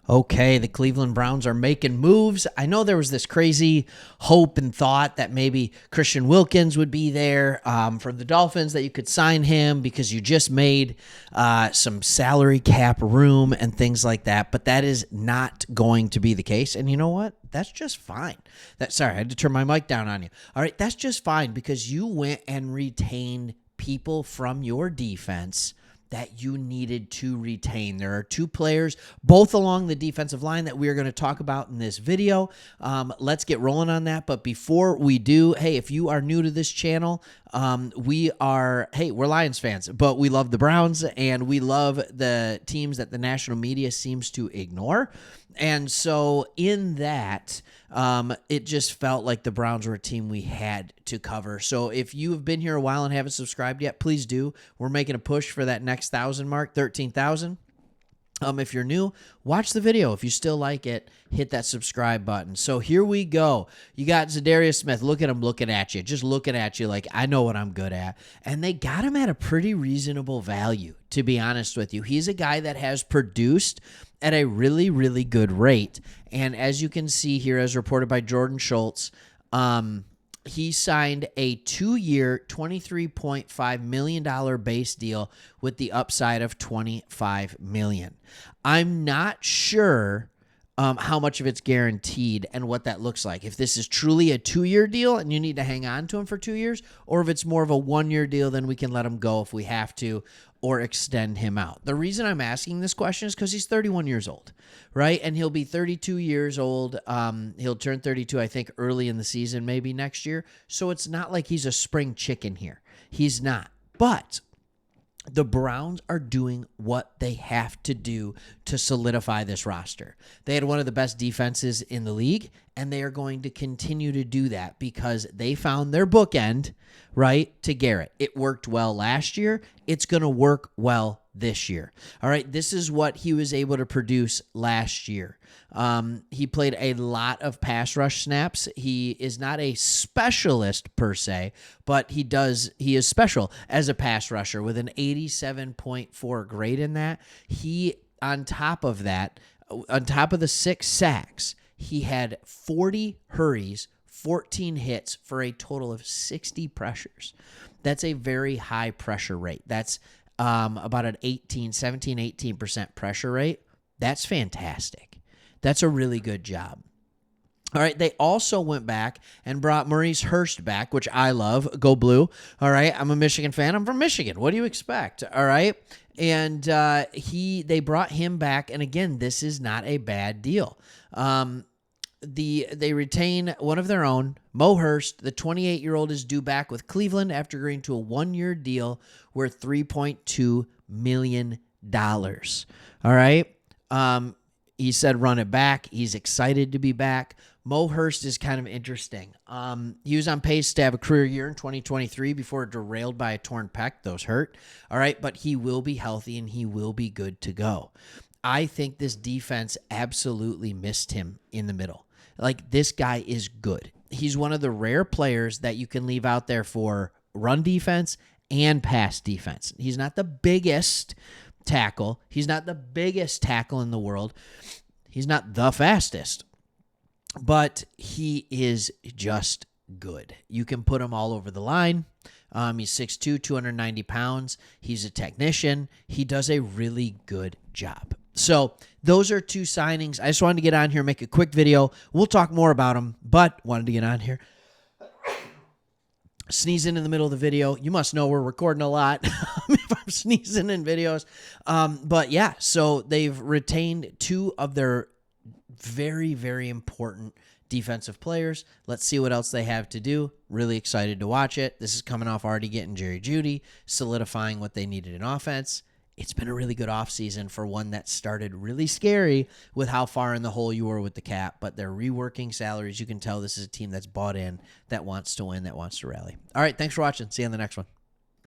Okay, the Cleveland Browns are making moves. I know there was this crazy hope and thought that maybe Christian Wilkins would be there from the Dolphins, that you could sign him because you just made some salary cap room and things like that. But that is not going to be the case. And you know what? That's just fine. Sorry, I had to turn my mic down on you. All right, that's just fine because you went and retained people from your defense that you needed to retain. There are two players, both along the defensive line, that we are going to talk about in this video. Let's get rolling on that. But before we do, hey, if you are new to this channel, we're Lions fans, but we love the Browns and we love the teams that the national media seems to ignore. And so in that, it just felt like the Browns were a team we had to cover. So if you have been here a while and haven't subscribed yet, please do. We're making a push for that next 1,000 mark, 13,000. If you're new, watch the video. If you still like it, hit that subscribe button. So here we go. You got Zydus Smith. Look at him looking at you. Just looking at you like, I know what I'm good at. And they got him at a pretty reasonable value, to be honest with you. He's a guy that has produced at a really, really good rate. And as you can see here, as reported by Jordan Schultz, he signed a 2-year, $23.5 million base deal with the upside of $25 million. I'm not sure how much of it's guaranteed and what that looks like. If this is truly a 2-year deal and you need to hang on to him for 2 years, or if it's more of a 1-year deal, then we can let him go if we have to or extend him out. The reason I'm asking this question is because he's 31 years old, right? And he'll be 32 years old. He'll turn 32, I think, early in the season, maybe next year. So it's not like he's a spring chicken here. He's not. But the Browns are doing what they have to do to solidify this roster. They had one of the best defenses in the league, and they are going to continue to do that because they found their bookend, right, to Garrett. It worked well last year. It's going to work well this year. All right, this is what he was able to produce last year. He played a lot of pass rush snaps. He is not a specialist per se, but he is special as a pass rusher with an 87.4 grade in that. On top of the 6 sacks, he had 40 hurries, 14 hits for a total of 60 pressures. That's a very high pressure rate. That's about an 18% pressure rate. That's fantastic. That's a really good job. All right, they also went back and brought Maurice Hurst back, which I love. Go Blue. All right, I'm a Michigan fan. I'm from Michigan. What do you expect? All right, and they brought him back, and again, this is not a bad deal. They retain one of their own, Mo Hurst. The 28-year-old is due back with Cleveland after agreeing to a 1-year deal worth $3.2 million. All right. He said run it back. He's excited to be back. Mo Hurst is kind of interesting. He was on pace to have a career year in 2023 before derailed by a torn pec. Those hurt. All right, but he will be healthy and he will be good to go. I think this defense absolutely missed him in the middle. Like, this guy is good. He's one of the rare players that you can leave out there for run defense and pass defense. He's not the biggest tackle. He's not the biggest tackle in the world. He's not the fastest, but he is just good. You can put him all over the line. He's 6'2", 290 pounds. He's a technician. He does a really good job. So those are 2 signings. I just wanted to get on here and make a quick video. We'll talk more about them, but wanted to get on here. Sneezing in the middle of the video. You must know we're recording a lot if I'm sneezing in videos. But yeah, so they've retained 2 of their very, very important defensive players. Let's see what else they have to do. Really excited to watch it. This is coming off already getting Jerry Jeudy, solidifying what they needed in offense. It's been a really good offseason for one that started really scary with how far in the hole you were with the cap, but they're reworking salaries. You can tell this is a team that's bought in, that wants to win, that wants to rally. All right, thanks for watching. See you on the next one.